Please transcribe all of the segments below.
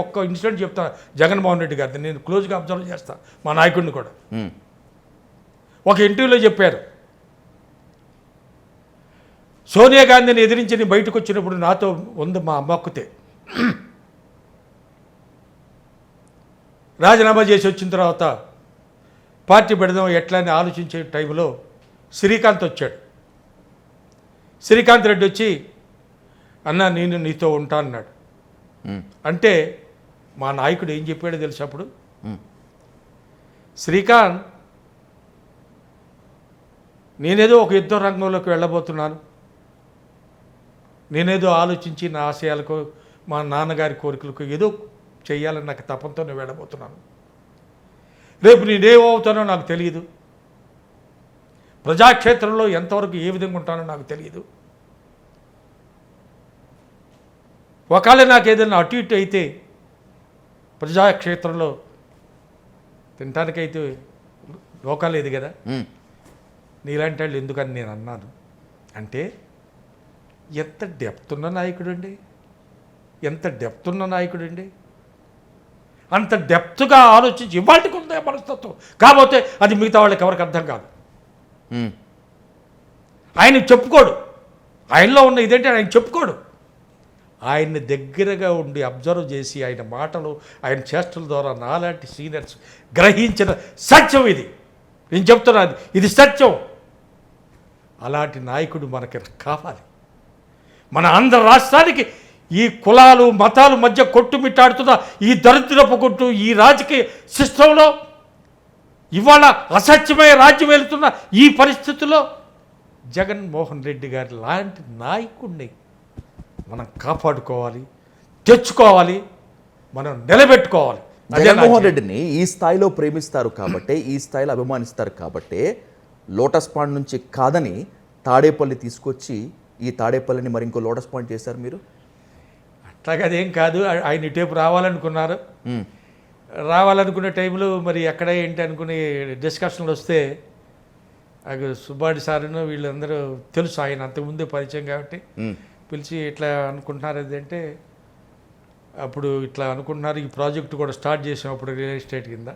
ఒక్క ఇన్సిడెంట్ చెప్తా జగన్మోహన్ రెడ్డి గారిని నేను క్లోజ్గా అబ్జర్వ్ చేస్తా మా నాయకుడిని కూడా. ఒక ఇంటర్వ్యూలో చెప్పారు, సోనియా గాంధీని ఎదిరించి నేను బయటకు వచ్చినప్పుడు నాతో ఉంది మా అమ్మక్కుతే రాజీనామా చేసి వచ్చిన తర్వాత పార్టీ పెడదాం ఎట్లా అని ఆలోచించే టైంలో శ్రీకాంత్ వచ్చాడు. శ్రీకాంత్ రెడ్డి వచ్చి అన్నా నేను నీతో ఉంటా అన్నాడు. అంటే మా నాయకుడు ఏం చెప్పాడో తెలుసు అప్పుడు, శ్రీకాంత్ నేనేదో ఒక యుద్ధ రంగంలోకి వెళ్ళబోతున్నాను, నేనేదో ఆలోచించి నా ఆశయాలకు మా నాన్నగారి కోరికలకు ఏదో చెయ్యాలని నాకు తపంతో నేను వెళ్ళబోతున్నాను. రేపు నేనేమవుతానో నాకు తెలియదు, ప్రజాక్షేత్రంలో ఎంతవరకు ఏ విధంగా ఉంటానో నాకు తెలియదు. ఒకవేళ నాకు ఏదైనా అటు ఇటు అయితే ప్రజాక్షేత్రంలో తినటానికైతే లోకాలేదు కదా, నీలాంటి వాళ్ళు ఎందుకని నేను అన్నాను. అంటే ఎంత డెప్త్ ఉన్న నాయకుడు అండి, ఎంత డెప్త్ ఉన్న నాయకుడు అండి. అంత డెప్త్గా ఆలోచించి ఇవాళకి ఉందే మనస్తత్వం. కాకపోతే అది మిగతా వాళ్ళకి ఎవరికి అర్థం కాదు. ఆయన చెప్పుకోడు, ఆయనలో ఉన్న ఇదేంటి ఆయన చెప్పుకోడు. ఆయన్ని దగ్గరగా ఉండి అబ్జర్వ్ చేసి ఆయన మాటలు ఆయన చేష్టల ద్వారా నాలాంటి సీనియర్స్ గ్రహించిన సత్యం ఇది. నేను చెప్తున్నాను, ఇది సత్యం. అలాంటి నాయకుడు మనకి కావాలి. మన ఆంధ్ర రాష్ట్రానికి ఈ కులాలు మతాలు మధ్య కొట్టుమిట్టాడుతున్న ఈ దరిద్రపు కొట్టు ఈ రాజకీయ సిస్టంలో ఇవాళ అసత్యమయ రాజ్యం వెళుతున్న ఈ పరిస్థితుల్లో జగన్మోహన్ రెడ్డి గారి లాంటి నాయకుడిని మనం కాపాడుకోవాలి, తెచ్చుకోవాలి, మనం నిలబెట్టుకోవాలి. జగన్మోహన్ రెడ్డిని ఈ స్థాయిలో ప్రేమిస్తారు కాబట్టే, ఈ స్థాయిలో అభిమానిస్తారు కాబట్టే లోటస్ పాండ్ నుంచి కాదని తాడేపల్లి తీసుకొచ్చి ఈ తాడేపల్లిని మరి ఇంకో లోటస్ పాండ్ చేశారు మీరు. అట్లాగే అదేం కాదు, ఆయన ఇటేపు రావాలనుకున్నారు. రావాలనుకునే టైంలో మరి ఎక్కడ ఏంటి అనుకుని డిస్కషన్లు వస్తే సుబ్బాడి సారును వీళ్ళందరూ తెలుసు, ఆయన అంతకుముందే పరిచయం కాబట్టి పిలిచి ఇట్లా అనుకుంటున్నారు. ఏంటంటే అప్పుడు ఇట్లా అనుకుంటున్నారు, ఈ ప్రాజెక్టు కూడా స్టార్ట్ చేసాం అప్పుడు రియల్ ఎస్టేట్ కింద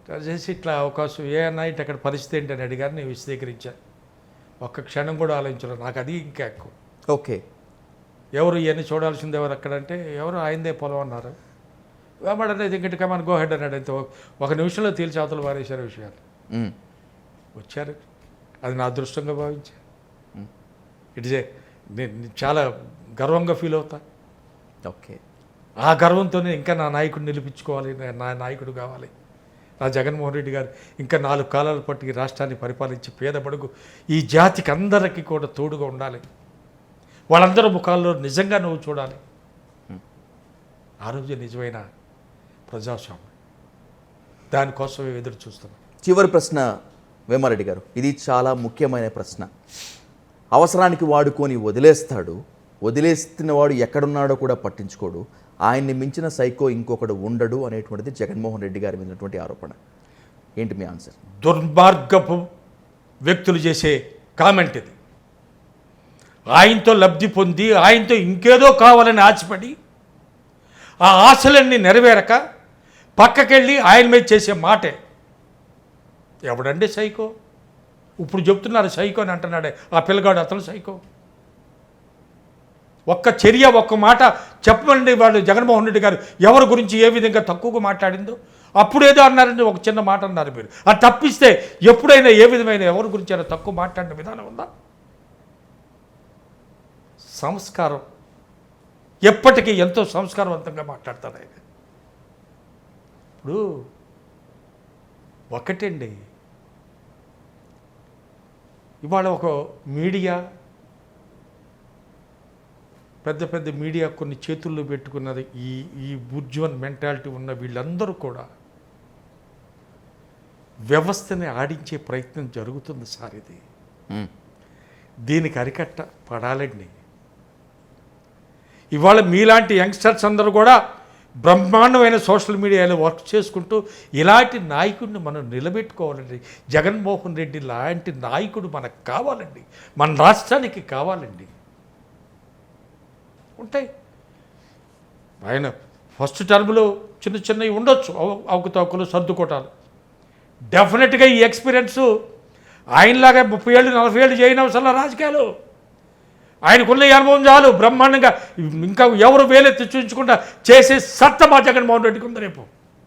స్టార్ట్ చేసి ఇట్లా అవకాశం ఏ అన్నా ఇటు అక్కడ పరిస్థితి ఏంటి అని అడిగారు. నేను విశదీకరించాను. ఒక్క క్షణం కూడా ఆలోచించలేదు. నాకు అది ఇంకా ఎక్కువ. ఓకే, ఎవరు ఇవన్నీ చూడాల్సింది ఎవరు అక్కడంటే ఎవరు ఆయనదే పొలం అన్నారు. వేమాడనేది ఇంకటి కమాన్ గో హెడ్ అన్నాడు. అంతే, ఒక నిమిషంలో తేల్చి అవతలు వారేశారు విషయాలు. వచ్చారు, అది నా అదృష్టంగా భావించాను. ఇట్స్ నేను చాలా గర్వంగా ఫీల్ అవుతా. ఓకే, ఆ గర్వంతోనే ఇంకా నా నాయకుడిని నిలిపించుకోవాలి, నా నాయకుడు కావాలి. నా జగన్మోహన్ రెడ్డి గారు ఇంకా 4 కాలాల పాటు ఈ రాష్ట్రాన్ని పరిపాలించి పేద బడుగు ఈ జాతికి అందరికీ కూడా తోడుగా ఉండాలి. వాళ్ళందరూ ముఖాల్లో నిజంగా నువ్వు చూడాలి. ఆ రోజు నిజమైన ప్రజాస్వామ్యం, దానికోసమే ఎదురు చూస్తున్నాం. చివరి ప్రశ్న వేమారెడ్డి గారు, ఇది చాలా ముఖ్యమైన ప్రశ్న. అవసరానికి వాడుకొని వదిలేస్తాడు, వదిలేస్తున్న వాడు ఎక్కడున్నాడో కూడా పట్టించుకోడు, ఆయన్ని మించిన సైకో ఇంకొకడు ఉండడు అనేటువంటిది జగన్మోహన్ రెడ్డి గారి మీదటువంటి ఆరోపణ. ఏంటి మీ ఆన్సర్? దుర్మార్గపు వ్యక్తులు చేసే కామెంట్ ఇది. ఆయనతో లబ్ధి పొంది ఆయనతో ఇంకేదో కావాలని ఆశపడి ఆ ఆశలన్నీ నెరవేరక పక్కకెళ్ళి ఆయన మీద చేసే మాటే. ఎవడండి సైకో? ఇప్పుడు చెప్తున్నారు సైకో అని అంటున్నాడే ఆ పిల్లగాడు, అతను సైకో. ఒక్క చర్య ఒక్క మాట చెప్పమండి వాళ్ళు జగన్మోహన్ రెడ్డి గారు ఎవరి గురించి ఏ విధంగా తక్కువగా మాట్లాడిందో. అప్పుడేదో అన్నారండి, ఒక చిన్న మాట అన్నారు మీరు. అది తప్పిస్తే ఎప్పుడైనా ఏ విధమైన ఎవరి గురించి అయినా తక్కువ మాట్లాడిన విధానం ఉందా? సంస్కారం ఎప్పటికీ ఎంతో సంస్కారవంతంగా మాట్లాడతారు ఆయన. ఇప్పుడు ఒకటండి, ఇవాళ ఒక మీడియా, పెద్ద పెద్ద మీడియా కొన్ని చేతుల్లో పెట్టుకున్నది ఈ బుర్జువన్ మెంటాలిటీ ఉన్న వీళ్ళందరూ కూడా వ్యవస్థని ఆడించే ప్రయత్నం జరుగుతుంది సార్. ఇది దీనికి అరికట్ట పడాలండి. ఇవాళ మీలాంటి యంగ్స్టర్స్ అందరూ కూడా బ్రహ్మాండమైన సోషల్ మీడియాలో వర్క్ చేసుకుంటూ ఇలాంటి నాయకుడిని మనం నిలబెట్టుకోవాలండి. జగన్మోహన్ రెడ్డి లాంటి నాయకుడు మనకు కావాలండి, మన రాష్ట్రానికి కావాలండి. ఉంటాయి ఆయన ఫస్ట్ టర్మ్లో చిన్న చిన్నవి ఉండొచ్చు, అవకతవకలు సర్దుకోవటాలు. డెఫినెట్గా ఈ ఎక్స్పీరియన్స్ ఆయనలాగా 30 ఏళ్ళు 40 ఏళ్ళు చేయని అవసరం రాజకీయాలు. ఆయనకున్న ఈ అనుభవం చాలు బ్రహ్మాండంగా. ఇంకా ఎవరు వేలెత్తి చూపించకుండా చేసే సత్తా మా జగన్మోహన్ రెడ్డికి ఉంది రేపు.